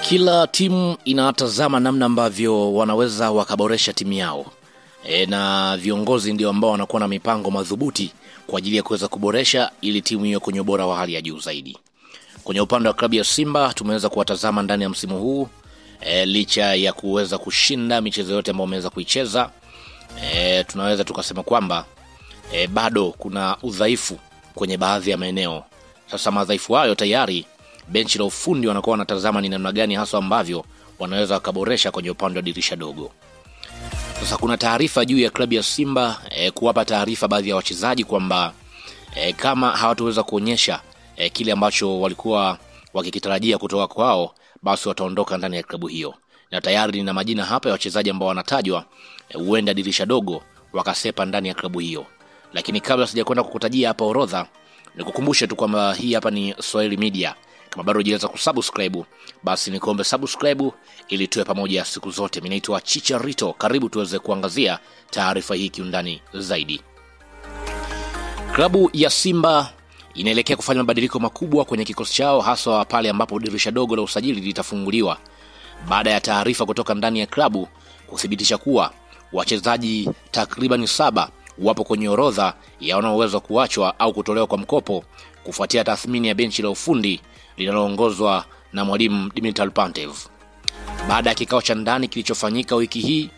Kila timu inatazama namna ambavyo wanaweza wakaboresha timu yao. Na viongozi ndio ambao wanakuwa na mipango madhubuti kwa ajili ya kuweza kuboresha ili timu hiyo kwenye ubora wa hali ya juu zaidi. Kwenye upande wa klabu ya Simba tumeweza kuwatazama ndani ya msimu huu licha ya kuweza kushinda michezo yote ambayo wameweza kuicheza. Tunaweza tukasema kwamba bado kuna udhaifu kwenye baadhi ya maeneo. Sasa madhaifu hayo tayari benchi la ufundi wanakuwa wanatazama ni namna gani hasa ambavyo wanaweza wakaboresha kwenye upande wa dirisha dogo. Sasa kuna taarifa juu ya klabu ya Simba kuwapa taarifa baadhi ya wachezaji kwamba kama hawataweza kuonyesha kile ambacho walikuwa wakikitarajia kutoka kwao, basi wataondoka ndani ya klabu hiyo. Na tayari nina majina hapa ya wachezaji ambao wanatajwa huenda dirisha dogo wakasepa ndani ya klabu hiyo. Lakini kabla sijakwenda kukutajia hapa orodha, nikukumbushe tu kwamba hii hapa ni Swahili Media. Kama bado hujaweza kusubscribe, basi nikuombe subscribe ili tuwe pamoja siku zote. Mimi naitwa Chicharito, karibu tuweze kuangazia taarifa hii kiundani zaidi. Klabu ya Simba inaelekea kufanya mabadiliko makubwa kwenye kikosi chao, hasa pale ambapo dirisha dogo la usajili litafunguliwa, baada ya taarifa kutoka ndani ya klabu kuthibitisha kuwa wachezaji takriban 7 wapo kwenye orodha ya wanaoweza kuachwa au kutolewa kwa mkopo kufuatia tathmini ya benchi la ufundi linaloongozwa na mwalimu Dimitar Pantev. Baada ya kikao cha ndani kilichofanyika wiki hii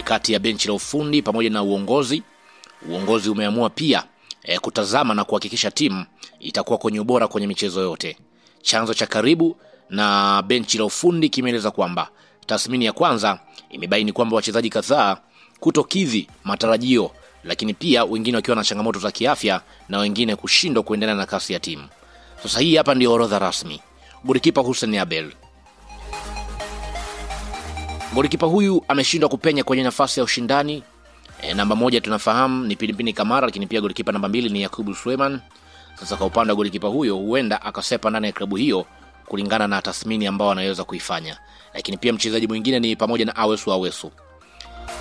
kati ya benchi la ufundi pamoja na uongozi umeamua pia kutazama na kuhakikisha timu itakuwa kwenye ubora kwenye michezo yote. Chanzo cha karibu na benchi la ufundi kimeeleza kwamba tathmini ya kwanza imebaini kwamba wachezaji kadhaa kutokidhi matarajio, lakini pia wengine wakiwa na changamoto za kiafya na wengine kushindwa kuendelea na kasi ya timu. Sasa hii hapa ndio orodha rasmi. Golikipa Hussein Abel. Golikipa huyu ameshindwa kupenya kwenye nafasi ya ushindani. Namba 1 tunafahamu ni Pilipini Kamara, lakini pia golikipa namba 2 ni Yakubu Suleiman. Sasa kwa upande wa golikipa huyo huenda akasepa ndani ya klabu hiyo kulingana na tathmini ambao anaweza kuifanya. Lakini pia mchezaji mwingine ni pamoja na Awesu.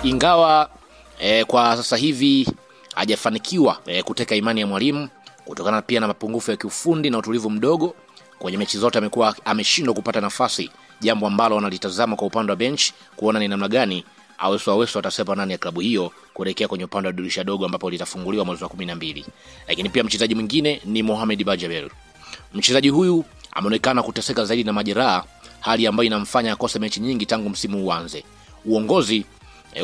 Ingawa kwa sasa hivi hajafanikiwa kuteka imani ya mwalimu kutokana pia na mapungufu ya kiufundi na utulivu mdogo kwenye mechi zote, amekuwa ameshindwa kupata nafasi, jambo ambalo wanalitazama kwa upande wa bench kuona ni namna gani Awesu atasepa ndani ya klabu hiyo kuelekea kwenye upande wa dirisha dogo ambapo litafunguliwa mwezi wa 12. Lakini pia mchezaji mwingine ni Mohamed Bajabel. Mchezaji huyu ameonekana kuteseka zaidi na majeraha, hali ambayo inamfanya akose mechi nyingi tangu msimu uanze. Uongozi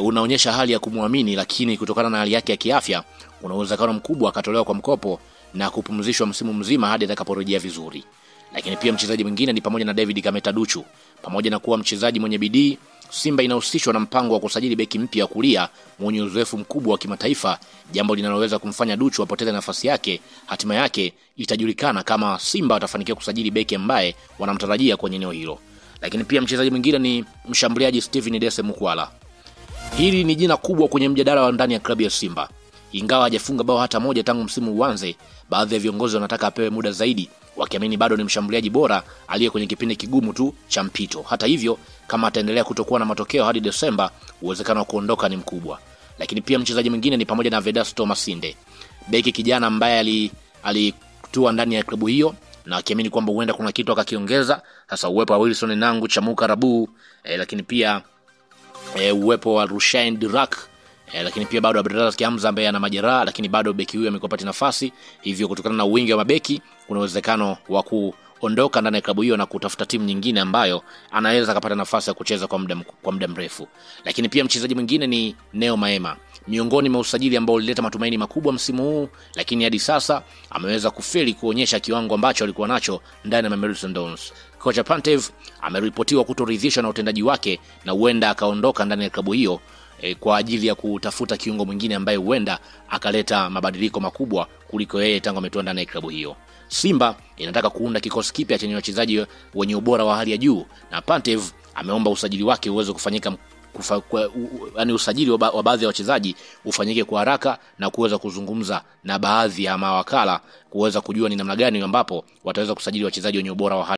unaonyesha hali ya kumwamini, lakini kutokana na hali yake ya kiafya kuna uwezekano mkubwa akatolewa kwa mkopo na kupumzishwa msimu mzima hadi atakaporejea vizuri. Lakini pia mchezaji mwingine ni pamoja na David Kameta Duchu. Pamoja na kuwa mchezaji mwenye bidii, Simba inahusishwa na mpango wa kusajili beki mpya wa kulia mwenye uzoefu mkubwa wa kimataifa, jambo linaloweza kumfanya Duchu apoteze nafasi yake. Hatima yake itajulikana kama Simba watafanikiwa kusajili beki ambaye wanamtarajia kwenye eneo hilo. Lakini pia mchezaji mwingine ni mshambuliaji Steven Dese Mukwala. Hili ni jina kubwa kwenye mjadala wa ndani ya klabu ya Simba. Ingawa hajafunga bao hata moja tangu msimu uanze, baadhi ya viongozi wanataka apewe muda zaidi, wakiamini bado ni mshambuliaji bora aliye kwenye kipindi kigumu tu cha mpito. Hata hivyo, kama ataendelea kutokuwa na matokeo hadi Desemba, uwezekano wa kuondoka ni mkubwa. Lakini pia mchezaji mwingine ni pamoja na Vedasto Masinde, beki kijana ambaye alitua ndani ya klabu hiyo na akiamini kwamba huenda kuna kitu akakiongeza. Sasa uwepo wa Wilson Nangu, Chamuka Rabu, lakini pia uwepo wa Rushain Dirak, lakini pia bado Abdulrazak Kiamza ambaye ana majeraha, lakini bado beki huyu amekopata nafasi. Hivyo kutokana na wingi wa mabeki kuna uwezekano wa kuondoka ndani ya klabu hiyo na kutafuta timu nyingine ambayo anaweza kupata nafasi ya kucheza kwa muda mrefu. Lakini pia mchezaji mwingine ni Neo Maema, miongoni mwa usajili ambao ulileta matumaini makubwa msimu huu, lakini hadi sasa ameweza kufeli kuonyesha kiwango ambacho alikuwa nacho ndani ya Mamelodi Sundowns. Kocha Pantev ameripotiwa kutoridhishwa na utendaji wake na huenda akaondoka ndani ya klabu hiyo kwa ajili ya kutafuta kiungo mwingine ambaye huenda akaleta mabadiliko makubwa kuliko yeye tangu ametoa ndani ya klabu hiyo. Simba inataka kuunda kikosi kipya chenye wachezaji wenye ubora wa hali ya juu, na Pantev ameomba usajili wake uweze kufanyika usajili wa baadhi ya wachezaji ufanyike kwa haraka na kuweza kuzungumza na baadhi ya mawakala kuweza kujua ni namna gani ambapo wataweza kusajili wachezaji wenye ubora wa hali